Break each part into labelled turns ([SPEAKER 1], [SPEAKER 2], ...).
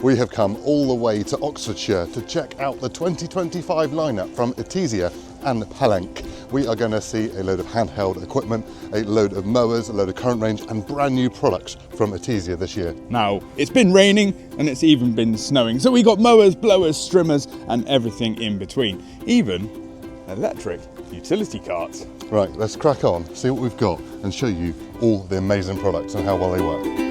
[SPEAKER 1] we have come all the way to Oxfordshire to check out the 2025 lineup from Etesia and Pellenc. We are going to see a load of handheld equipment, a load of mowers, a load of current range and brand new products from Etesia this year.
[SPEAKER 2] Now, it's been raining and it's even been snowing, so we got mowers, blowers, strimmers and everything in between, even electric utility carts.
[SPEAKER 1] Right, let's crack on, see what we've got and show you all the amazing products and how well they work.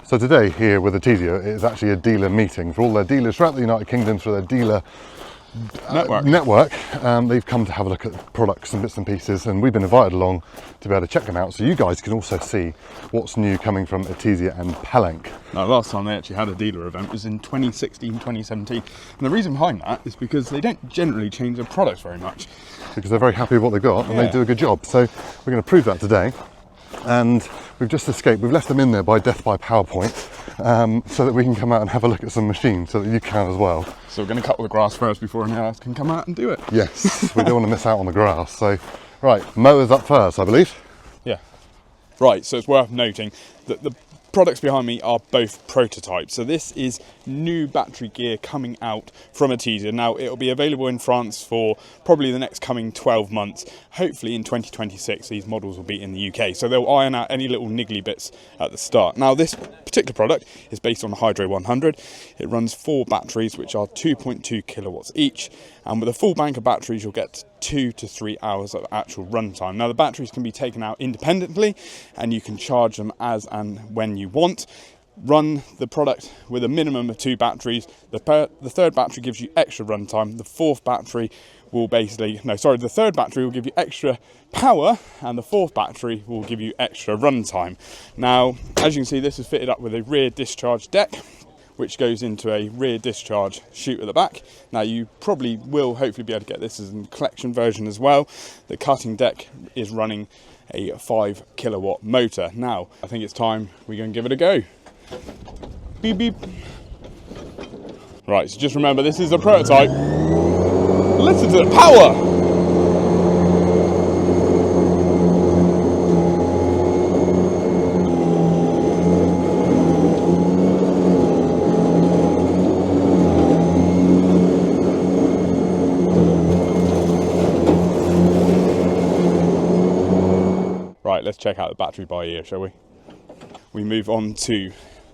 [SPEAKER 1] So today here with Etesia is actually a dealer meeting for all their dealers throughout the United Kingdom through their dealer network. They've come to have a look at products and bits and pieces, and we've been invited along to be able to check them out so you guys can also see what's new coming from Etesia and Pellenc.
[SPEAKER 2] Now, last time they actually had a dealer event was in 2016, 2017, and the reason behind that is because they don't generally change their products very much.
[SPEAKER 1] Because they're very happy with what they've got and they do a good job. So we're going to prove that today. And we've just escaped, we've left them in there by death by PowerPoint so that we can come out and have a look at some machines so that you can as well.
[SPEAKER 2] So we're going to cut all the grass first before anyone else can come out and do it.
[SPEAKER 1] Yes, we don't want to miss out on the grass. So, right, mowers up first, I believe.
[SPEAKER 2] Yeah. Right, so it's worth noting that the products behind me are both prototypes. So this is new battery gear coming out from Etesia. Now it'll be available in France for probably the next coming 12 months. Hopefully in 2026 these models will be in the UK. So they'll iron out any little niggly bits at the start. Now this particular product is based on the Hydro 100. It runs 4 batteries which are 2.2 kilowatts each. And with a full bank of batteries you'll get 2 to 3 hours of actual runtime. Now the batteries can be taken out independently and you can charge them as and when you want. Run the product with a minimum of 2 batteries. The third battery gives you extra runtime. The third battery will give you extra power and the fourth battery will give you extra runtime. Now, as you can see, this is fitted up with a rear discharge deck, which goes into a rear discharge chute at the back. Now you probably will hopefully be able to get this as a collection version as well. The cutting deck is running a 5 kilowatt motor. Now, I think it's time we go and give it a go. Beep, beep. Right, so just remember, this is a prototype. Listen to the power! Right, let's check out the battery by ear, shall we? We move on to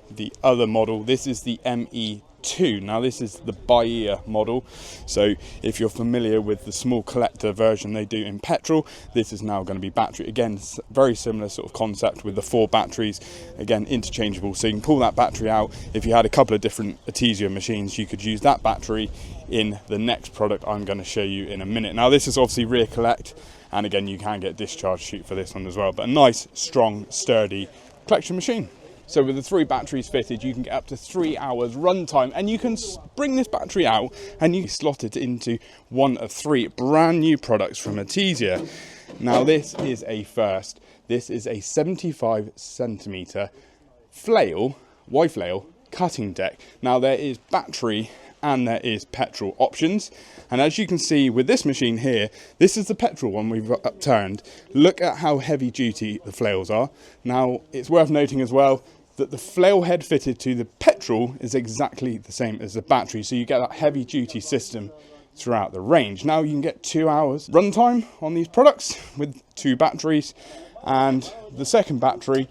[SPEAKER 2] the other model. This is the ME2. Now this is the by ear model. So if you're familiar with the small collector version they do in petrol, this is now going to be battery. Again, very similar sort of concept with the 4 batteries. Again, interchangeable. So you can pull that battery out. If you had a couple of different Etesia machines, you could use that battery in the next product I'm going to show you in a minute. Now this is obviously rear collect. And again, you can get discharge chute for this one as well. But a nice, strong, sturdy collection machine. So with the 3 batteries fitted, you can get up to 3 hours runtime. And you can bring this battery out and you can slot it into one of 3 brand new products from Etesia. Now this is a first. This is a 75 centimetre Flail, Y-Flail cutting deck. Now there is battery and there is petrol options. And as you can see with this machine here, this is the petrol one we've upturned. Look at how heavy duty the flails are. Now it's worth noting as well that the flail head fitted to the petrol is exactly the same as the battery. So you get that heavy duty system throughout the range. Now you can get 2 hours runtime on these products with 2 batteries. And the second battery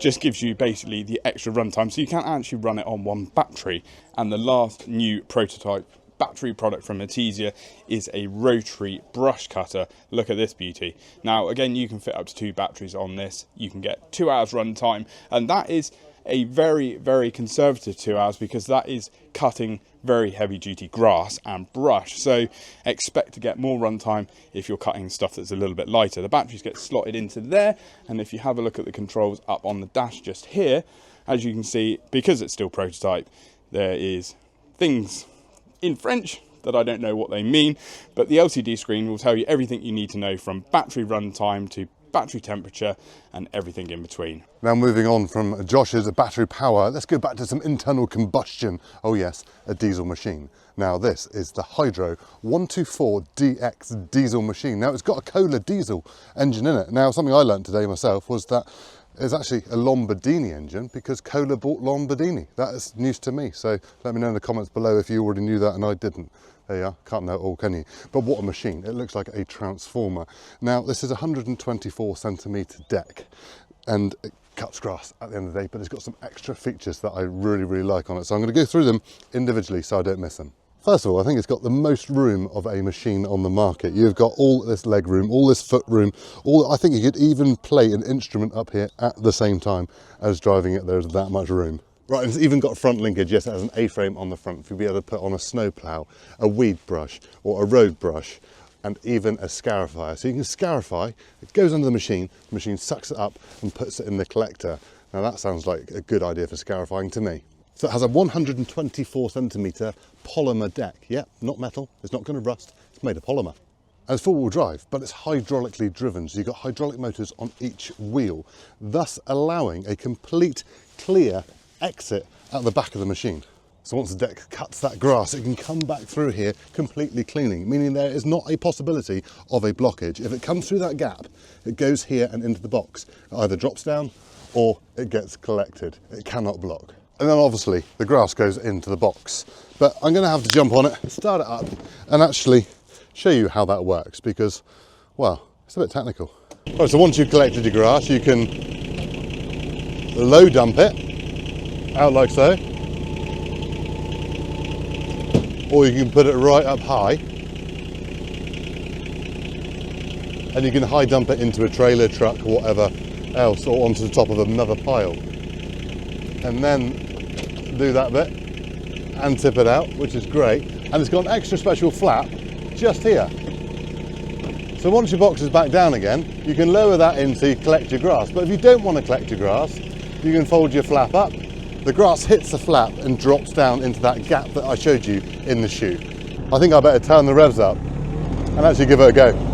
[SPEAKER 2] just gives you basically the extra runtime, so you can't actually run it on 1 battery. And the last new prototype battery product from Etesia is a rotary brush cutter. Look at this beauty. Now again, you can fit up to 2 batteries on this. You can get 2 hours runtime, and that is a very, very conservative 2 hours because that is cutting very heavy duty grass and brush. So expect to get more runtime if you're cutting stuff that's a little bit lighter. The batteries get slotted into there, and if you have a look at the controls up on the dash just here, as you can see, because it's still prototype, there is things in French that I don't know what they mean, but the LCD screen will tell you everything you need to know, from battery runtime to battery temperature and everything in between.
[SPEAKER 1] Now moving on from Josh's battery power, let's go back to some internal combustion. Oh yes, a diesel machine. Now this is the Hydro 124DX diesel machine. Now it's got a Kohler diesel engine in it. Now something I learned today myself was that it's actually a Lombardini engine because Kohler bought Lombardini. That is news to me, so let me know in the comments below if you already knew that and I didn't. There you are, can't know it all, can you? But what a machine, it looks like a transformer. Now this is a 124 centimetre deck and it cuts grass at the end of the day, but it's got some extra features that I really like on it. So I'm going to go through them individually so I don't miss them. First of all, I think it's got the most room of a machine on the market. You've got all this leg room, all this foot room, I think you could even play an instrument up here at the same time as driving it. There's that much room. Right, and it's even got front linkage. Yes, it has an A-frame on the front for you to be able to put on a snow plough, a weed brush or a road brush, and even a scarifier. So you can scarify, it goes under the machine sucks it up and puts it in the collector. Now that sounds like a good idea for scarifying to me. So it has a 124 centimetre polymer deck. Yeah, not metal, it's not going to rust, it's made of polymer. And it's four-wheel drive, but it's hydraulically driven. So you've got hydraulic motors on each wheel, thus allowing a complete clear exit at the back of the machine. So once the deck cuts that grass, it can come back through here completely cleaning, meaning there is not a possibility of a blockage. If it comes through that gap, it goes here and into the box. It either drops down or it gets collected. It cannot block. And then obviously the grass goes into the box. But I'm going to have to jump on it, start it up and actually show you how that works because, well, it's a bit technical. Right, so once you've collected your grass, you can low dump it out like so. Or you can put it right up high and you can high dump it into a trailer, truck or whatever else, or onto the top of another pile. And then do that bit and tip it out, which is great. And it's got an extra special flap just here. So once your box is back down again, you can lower that in to collect your grass. But if you don't want to collect your grass, you can fold your flap up. The grass hits the flap and drops down into that gap that I showed you in the chute. I think I better turn the revs up and actually give it a go.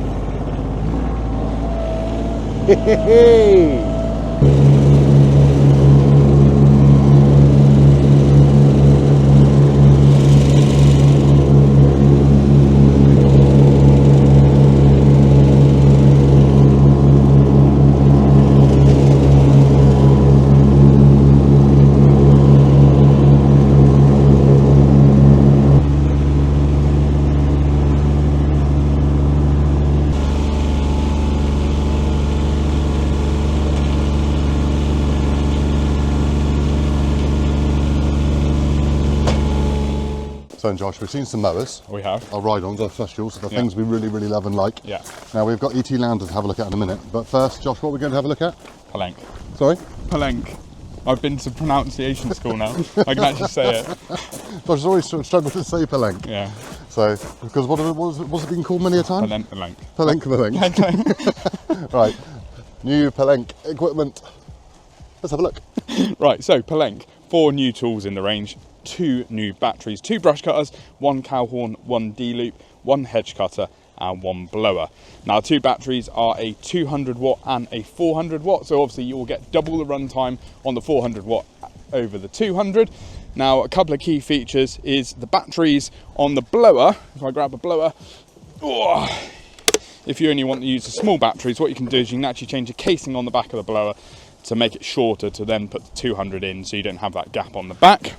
[SPEAKER 1] So Josh, we've seen some mowers.
[SPEAKER 2] We have.
[SPEAKER 1] Our ride-ons, our specials, the things we really love and like.
[SPEAKER 2] Yeah.
[SPEAKER 1] Now we've got ET Land to have a look at in a minute, but first, Josh, what are we going to have a look at?
[SPEAKER 2] Pellenc.
[SPEAKER 1] Sorry?
[SPEAKER 2] Pellenc. I've been to pronunciation school now. I can actually say it.
[SPEAKER 1] Josh has always struggled to say Pellenc.
[SPEAKER 2] Yeah.
[SPEAKER 1] So, because what's it been called many a time?
[SPEAKER 2] Pellenc.
[SPEAKER 1] Pellenc. Right. New Pellenc equipment. Let's have a look.
[SPEAKER 2] Right, so Pellenc, 4 new tools in the range, 2 new batteries, 2 brush cutters, 1 cow horn, 1 D-loop, 1 hedge cutter and 1 blower. Now 2 batteries are a 200 watt and a 400 watt, so obviously you will get double the runtime on the 400 watt over the 200. Now a couple of key features is the batteries on the blower. If I grab a blower, if you only want to use the small batteries, what you can do is you can actually change the casing on the back of the blower to make it shorter to then put the 200 in so you don't have that gap on the back.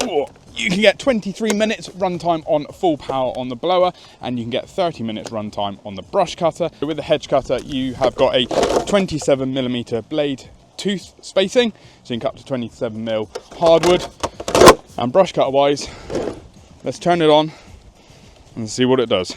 [SPEAKER 2] You can get 23 minutes runtime on full power on the blower and you can get 30 minutes runtime on the brush cutter. With the hedge cutter you have got a 27mm blade tooth spacing, so you can cut to 27mm hardwood. And brush cutter wise, let's turn it on and see what it does.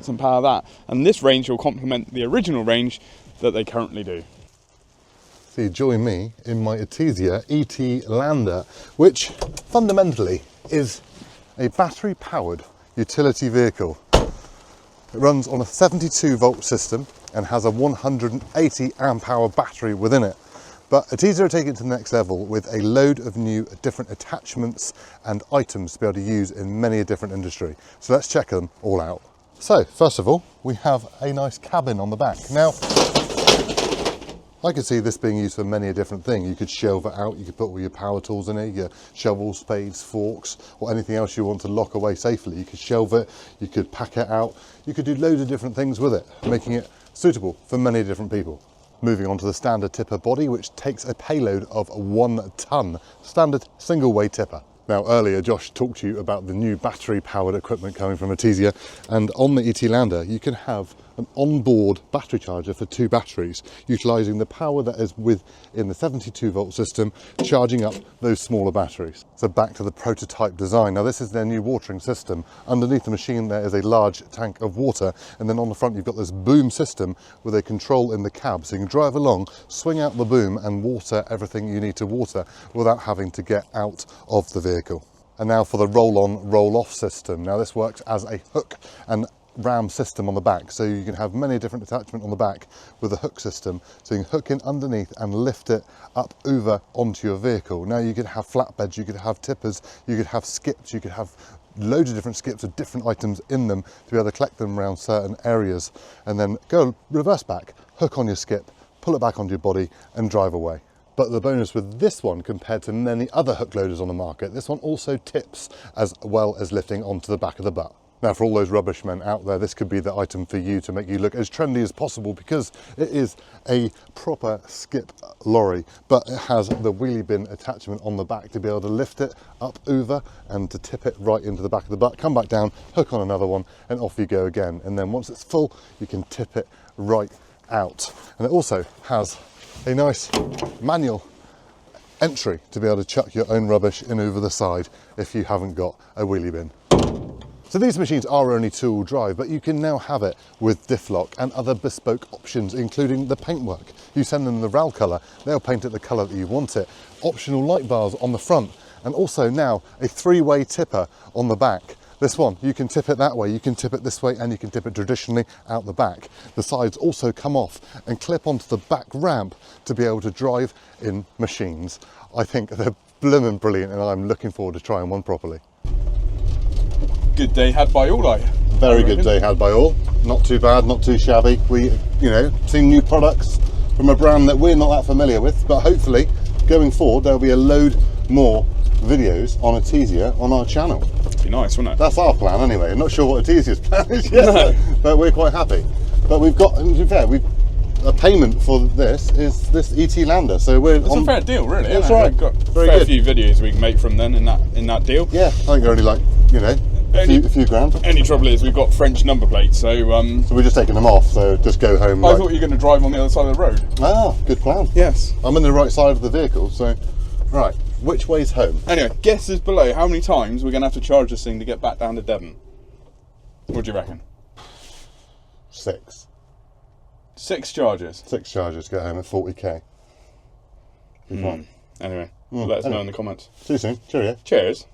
[SPEAKER 2] Some power that, and this range will complement the original range that they currently do.
[SPEAKER 1] So you join me in my Etesia ET Lander, which fundamentally is a battery powered utility vehicle. It runs on a 72 volt system and has a 180 amp hour battery within it. But Etesia are taking it to the next level with a load of new different attachments and items to be able to use in many a different industry. So let's check them all out. So first of all, we have a nice cabin on the back. Now, I could see this being used for many a different thing. You could shelve it out, you could put all your power tools in it, your shovels, spades, forks, or anything else you want to lock away safely. You could shelve it, you could pack it out, you could do loads of different things with it, making it suitable for many different people. Moving on to the standard tipper body, which takes a payload of 1 ton, standard single way tipper. Now earlier Josh talked to you about the new battery powered equipment coming from Etesia, and on the Etesia you can have an onboard battery charger for 2 batteries, utilising the power that is within the 72 volt system, charging up those smaller batteries. So back to the prototype design. Now this is their new watering system. Underneath the machine there is a large tank of water, and then on the front you've got this boom system with a control in the cab, so you can drive along, swing out the boom and water everything you need to water without having to get out of the vehicle. And now for the roll-on, roll-off system. Now this works as a hook and ram system on the back, so you can have many different attachments on the back with a hook system, so you can hook in underneath and lift it up over onto your vehicle. Now you could have flatbeds, you could have tippers, you could have skips, you could have loads of different skips with different items in them to be able to collect them around certain areas, and then go reverse back, hook on your skip, pull it back onto your body and drive away. But the bonus with this one, compared to many other hook loaders on the market, this one also tips as well as lifting onto the back of the butt. Now for all those rubbish men out there, this could be the item for you to make you look as trendy as possible, because it is a proper skip lorry, but it has the wheelie bin attachment on the back to be able to lift it up over and to tip it right into the back of the butt, come back down, hook on another one and off you go again. And then once it's full, you can tip it right out. And it also has a nice manual entry to be able to chuck your own rubbish in over the side if you haven't got a wheelie bin. So these machines are only 2-wheel drive, but you can now have it with diff lock and other bespoke options, including the paintwork. You send them the RAL colour, they'll paint it the colour that you want it. Optional light bars on the front, and also now a 3-way tipper on the back. This one, you can tip it that way, you can tip it this way, and you can tip it traditionally out the back. The sides also come off and clip onto the back ramp to be able to drive in machines. I think they're blimmin' brilliant, and I'm looking forward to trying one properly.
[SPEAKER 2] Good day had by all,
[SPEAKER 1] Very good day had by all. Not too bad, not too shabby. We, seen new products from a brand that we're not that familiar with, but hopefully going forward there'll be a load more videos on Etesia on our channel.
[SPEAKER 2] Be nice, wouldn't it?
[SPEAKER 1] That's our plan anyway. I'm not sure what Etesia's plan is yet,
[SPEAKER 2] No.
[SPEAKER 1] but we're quite happy. But we've got, to be fair, a payment for this is this Etesia, so we're
[SPEAKER 2] It's a fair deal, really.
[SPEAKER 1] That's right.
[SPEAKER 2] We've got
[SPEAKER 1] Very
[SPEAKER 2] fair
[SPEAKER 1] good.
[SPEAKER 2] few videos we can make from then in that deal.
[SPEAKER 1] Yeah, I think they're only like, a few grand.
[SPEAKER 2] Only trouble is we've got French number plates, so
[SPEAKER 1] So we're just taking them off, so just go home.
[SPEAKER 2] I thought you were going to drive on the other side of the road.
[SPEAKER 1] Ah, good plan.
[SPEAKER 2] Yes.
[SPEAKER 1] I'm on the right side of the vehicle, so right. Which way's home?
[SPEAKER 2] Anyway, guesses below how many times we're going to have to charge this thing to get back down to Devon. What do you reckon?
[SPEAKER 1] 6.
[SPEAKER 2] 6 charges.
[SPEAKER 1] 6 charges to get home at 40k. Be fine.
[SPEAKER 2] Anyway, let us know in the comments.
[SPEAKER 1] See you soon. Cheerio.
[SPEAKER 2] Cheers.